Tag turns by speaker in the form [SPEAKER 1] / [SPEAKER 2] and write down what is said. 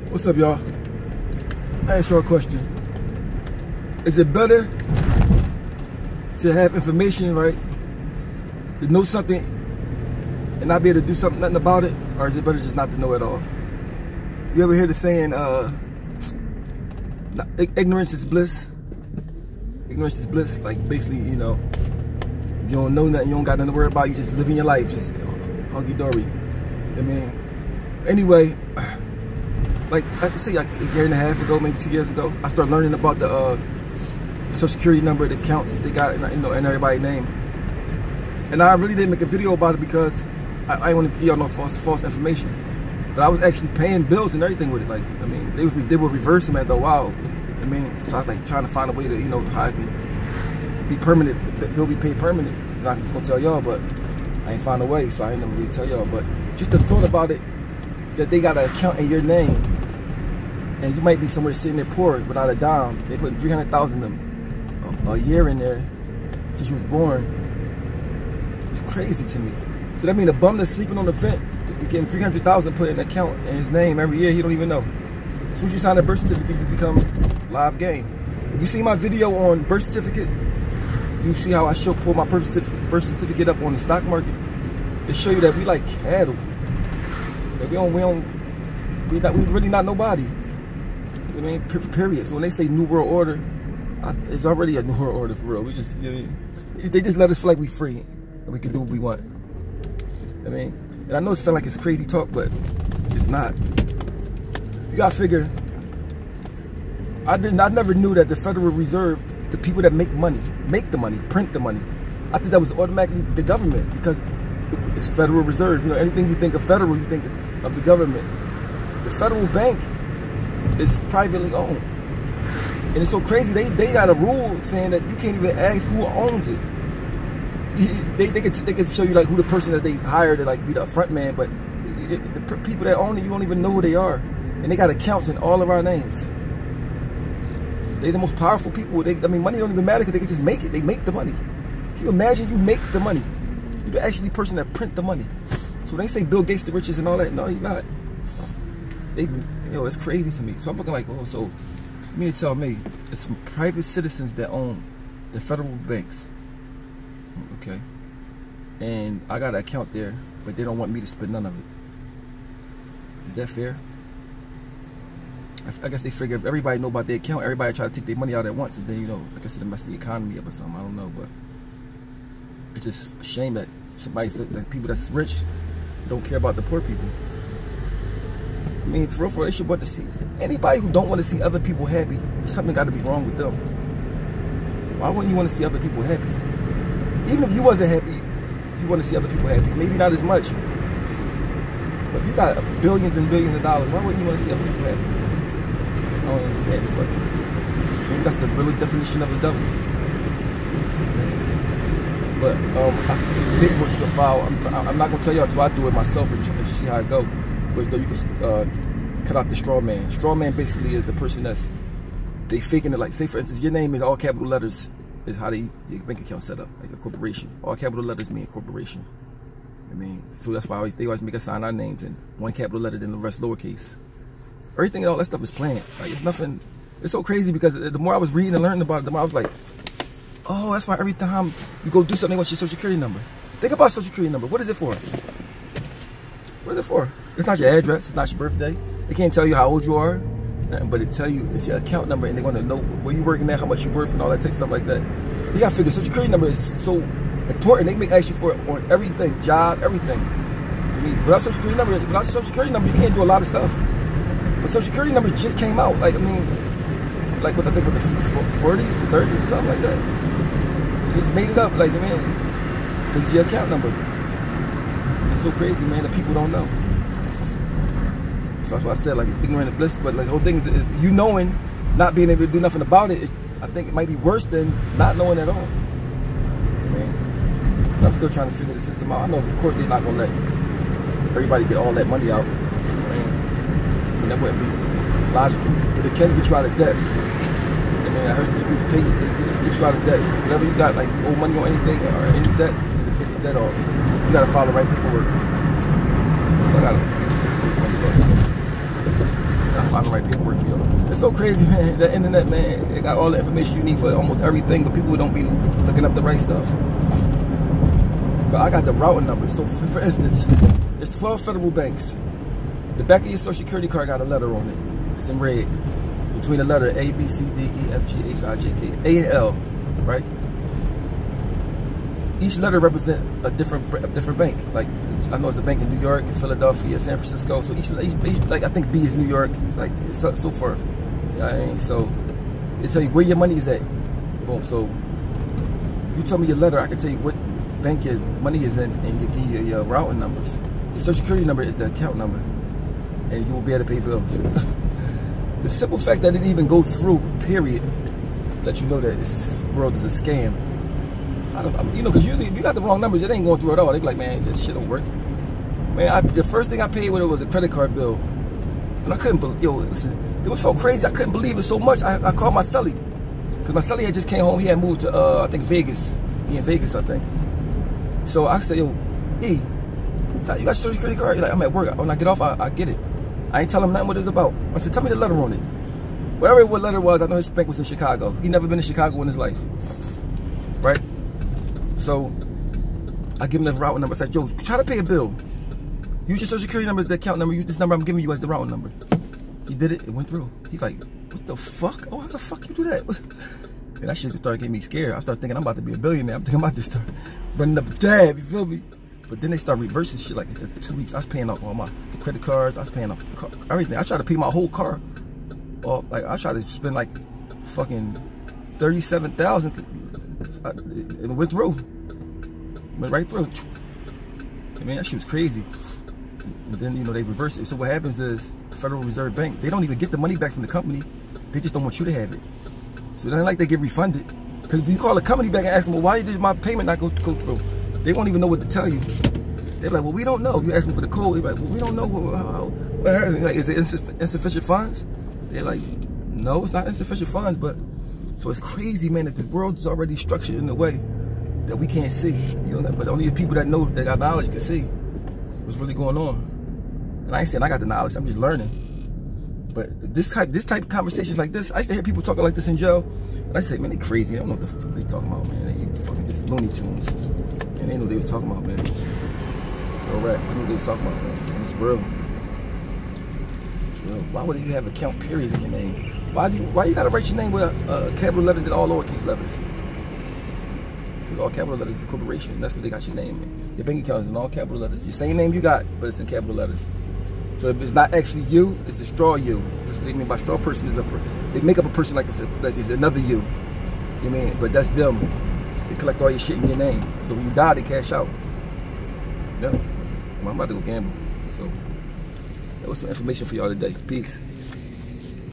[SPEAKER 1] What's up, y'all? I ask y'all a question. Is it better to have information, right? To know something and not be able to do nothing about it? Or is it better just not to know at all? You ever hear the saying, ignorance is bliss? Ignorance is bliss. Like, basically, you know, you don't know nothing, you don't got nothing to worry about, you just living your life, just hunky-dory. I mean, anyway, like I could say like a year and a half ago, maybe 2 years ago, I started learning about the social security number, the accounts that they got, you know, and everybody's name. And I really didn't make a video about it because I didn't want to give y'all no false information. But I was actually paying bills and everything with it. Like, I mean, they were reversing after a while. I mean, so I was like trying to find a way to, you know, how I can be permanent, the bill be paid permanent. I'm not just gonna tell y'all, but I ain't found a way, so I ain't never really tell y'all. But just the thought about it, that they got an account in your name, and you might be somewhere sitting there poor without a dime. They put 300,000 a year in there since you was born. It's crazy to me. So that means a bum that's sleeping on the vent, you're getting 300,000 put in an account in his name every year. He don't even know. As soon as you sign a birth certificate, you become live game. If you see my video on birth certificate, you see how I pull my birth certificate up on the stock market. It show you that we like cattle. That we really not nobody. I mean, period. So when they say New World Order, it's already a New World Order for real. We just, you know, they just let us feel like we free and we can do what we want. I mean, and I know it sounds like it's crazy talk, but it's not. You gotta figure. I never knew that the Federal Reserve, the people that make money, make the money, print the money. I think that was automatically the government because it's Federal Reserve. You know, anything you think of federal, you think of the government. The federal bank is privately owned. And it's so crazy, they got a rule saying that you can't even ask who owns it. They could show you like who the person that they hired to like be the front man, but the people that own it, you don't even know who they are. And they got accounts in all of our names. They're the most powerful people. I mean, money don't even matter because they can just make it. They make the money. Can you imagine you make the money? You're the actually person that print the money. So when they say Bill Gates the richest and all that, no, he's not. You know, it's crazy to me. So I'm looking like, oh, so you mean to tell me it's some private citizens that own the federal banks, okay? And I got an account there, but they don't want me to spend none of it. Is that fair? I guess they figure if everybody know about their account, everybody try to take their money out at once, and then, you know, I guess it'll mess the economy up or something. I don't know, but it's just a shame that that people that's rich don't care about the poor people. I mean, for real, they should want to see anybody who don't want to see other people happy. There's something got to be wrong with them. Why wouldn't you want to see other people happy? Even if you wasn't happy, you want to see other people happy. Maybe not as much, but you got billions and billions of dollars. Why wouldn't you want to see other people happy? I don't understand it, but maybe that's the real definition of the devil. But this is paperwork you can file. I'm not gonna tell y'all until I do it myself and see how it go. But though you can cut out the straw man. Straw man basically is the person they faking it. Like, say for instance, your name is all capital letters. Is how your bank account set up, like a corporation. All capital letters mean corporation. I mean, so that's why they always make us sign our names in one capital letter, then the rest lowercase. Everything, all that stuff is planned. Like, it's nothing. It's so crazy because the more I was reading and learning about it, the more I was like, oh, that's why every time you go do something, they want your social security number. Think about social security number. What is it for? What is it for? It's not your address. It's not your birthday. They can't tell you how old you are, but it tell you it's your account number, and they want to know where you working at, how much you worth, and all that stuff like that. You gotta figure social security number is so important. They may ask you for it on everything, job, everything. I mean, without social security number, you can't do a lot of stuff. But social security number just came out. Like, I mean, like what I think with the 40s, 30s, or something like that. They just made it up. Like, I mean, because it's your account number. It's so crazy, man, that people don't know. So that's why I said, like, it's ignorant and bliss. But like, the whole thing is you knowing, not being able to do nothing about it, I think it might be worse than not knowing at all. I mean, I'm still trying to figure the system out. I know, of course, they're not gonna let everybody get all that money out. That wouldn't be logical. But they can get you out of debt. I mean, I heard you can pay, they get you out of debt. Whatever you got, like owe money on anything or any debt, you can pay the debt off. You gotta follow the right paperwork. So I gotta find the right paperwork for you. It's so crazy, man. The internet, man, it got all the information you need for almost everything, but people don't be looking up the right stuff. But I got the routing number. So for instance, there's 12 federal banks. The back of your social security card got a letter on it. It's in red. Between the letter A, B, C, D, E, F, G, H, I, J, K, A, and L, right? Each letter represents a different bank. Like, I know it's a bank in New York, in Philadelphia, San Francisco. So each like, I think B is New York, like, so forth. You know what I mean? So it tell you where your money is at. Boom. So if you tell me your letter, I can tell you what bank your money is in, and give you your routing numbers. Your social security number is the account number, and you will be able to pay bills. The simple fact that it even goes through, period, let you know that this world is a scam. You know, because usually if you got the wrong numbers, it ain't going through at all. They be like, man, this shit don't work. Man, the first thing I paid with it was a credit card bill, and I couldn't believe. Yo, listen, it was so crazy. I couldn't believe it so much. I called my celly, because my celly had just came home. He had moved to I think Vegas. He in Vegas, I think. So I said, yo, E, you got your social security card? He's like, I'm at work. When I get off, I get it. I ain't tell him nothing what it's about. I said, tell me the letter on it. Whatever what letter was, I know his bank was in Chicago. He never been to Chicago in his life, right? So I give him the routing number. I said, Joe, try to pay a bill. Use your social security number as the account number. Use this number I'm giving you as the routing number. He did it. It went through. He's like, what the fuck? Oh, how the fuck you do that? And that shit just started getting me scared. I started thinking I'm about to be a billionaire. I'm thinking about to start running up a tab. You feel me? But then they start reversing shit like after 2 weeks. I was paying off all my credit cards. I was paying off everything. I tried to pay my whole car. Or like I tried to spend like fucking $37,000. It went through. Went right through. I mean, that shit was crazy. And then, you know, they reverse it. So what happens is the Federal Reserve Bank, they don't even get the money back from the company. They just don't want you to have it. So it ain't like they get refunded. Because if you call the company back and ask them, well, why did my payment not go through? They won't even know what to tell you. They're like, well, we don't know. You ask them for the code. They're like, well, we don't know. Like, is it insufficient funds? They're like, no, it's not insufficient funds. But so it's crazy, man, that the world is already structured in a way that we can't see. You know, but only the people that know, that got knowledge, can see what's really going on. And I ain't saying I got the knowledge. I'm just learning. But this type of conversations like this, I used to hear people talking like this in jail, and I say, man, they crazy. They don't know what the fuck they talking about, man. They fucking just Looney Tunes. And they knew what they was talking about, man. All right, I knew what they was talking about, man. And it's real. It's real. Why would you have a count period in your name? Why you gotta write your name with a capital letter than all lowercase letters? Because all capital letters is a corporation. That's what they got your name in. Your bank account is in all capital letters. The same name you got, but it's in capital letters. So if it's not actually you, it's a straw you. That's what they mean by straw person. They make up a person like it's another you. You mean? But that's them. They collect all your shit in your name. So when you die, they cash out. Yeah. Well, I'm about to go gamble. So that was some information for y'all today. Peace.